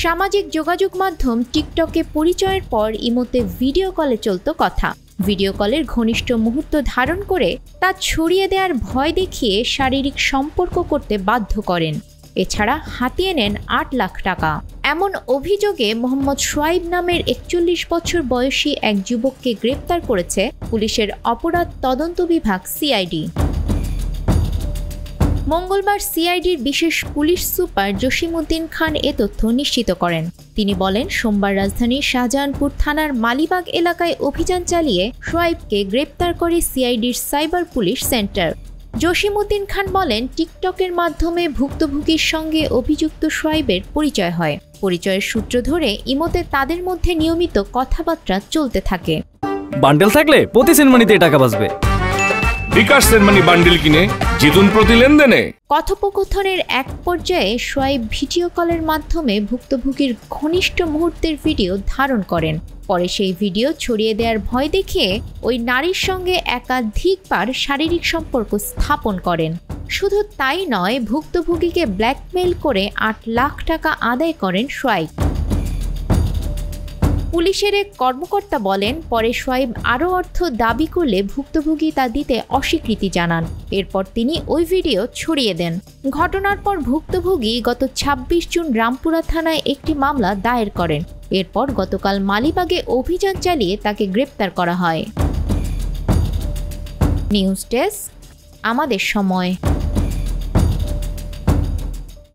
সামাজিক যোগাযোগ মাধ্যম টিকটকে পরিচয়ের পর ইমোতে ভিডিও কলে চলত কথা। ভিডিও কলের ঘনিষ্ঠ মুহূর্ত ধারণ করে তা ছড়িয়ে দেওয়ার ভয় দেখিয়ে শারীরিক সম্পর্ক করতে বাধ্য করেন। এছাড়া হাতিয়ে নেন ৮ লাখ টাকা। এমন অভিযোগে মোহাম্মদ সোয়াইব নামের ৪১ বছর বয়সী এক যুবককে গ্রেপ্তার করেছে পুলিশের অপরাধ তদন্ত বিভাগ সিআইডি। মঙ্গলবার সিআইডির বিশেষ পুলিশ সুপার জসিমউদ্দিন খান এ তথ্য নিশ্চিত করেন। তিনি বলেন, সোমবার রাজধানীর শাহজাহানপুর থানার মালিবাগ এলাকায় অভিযান চালিয়ে সোয়াইবকে গ্রেপ্তার করে সিআইডির সাইবার পুলিশ সেন্টার। জসিমউদ্দিন খান বলেন, টিকটকের মাধ্যমে ভুক্তভোগীর সঙ্গে অভিযুক্ত সোয়াইবের পরিচয় হয়। পরিচয়ের সূত্র ধরে ইমোতে তাদের মধ্যে নিয়মিত কথাবার্তা চলতে থাকে। বান্ডেল থাকলে প্রতি সেনমানিতে টাকা বাঁচবে। বিকাশ সেনমানি বান্ডেল কিনে জিতুন প্রতি লেনদেনে। কথোপকথনের এক পর্যায়ে সোয়াইব ভিডিও কলের মাধ্যমে ভুক্তভোগীর ঘনিষ্ঠ মুহূর্তের ভিডিও ধারণ করেন। পরে সেই ভিডিও ছড়িয়ে দেওয়ার ভয় দেখিয়ে ওই নারীর সঙ্গে একাধিকবার শারীরিক সম্পর্ক স্থাপন করেন। শুধু তাই নয়, ভুক্তভোগীকে ব্ল্যাকমেইল করে ৮ লাখ টাকা আদায় করেন সোয়াইব। পুলিশের এক কর্মকর্তা বলেন, পরে সোয়াইব আরও অর্থ দাবি করলে ভুক্তভোগী তা দিতে অস্বীকৃতি জানান। এরপর তিনি ওই ভিডিও ছড়িয়ে দেন। ঘটনার পর ভুক্তভোগী গত ২৬ জুন রামপুরা থানায় একটি মামলা দায়ের করেন। এরপর গতকাল মালিবাগে অভিযান চালিয়ে তাকে গ্রেপ্তার করা হয়। নিউজ ডেস্ক, আমাদের সময়।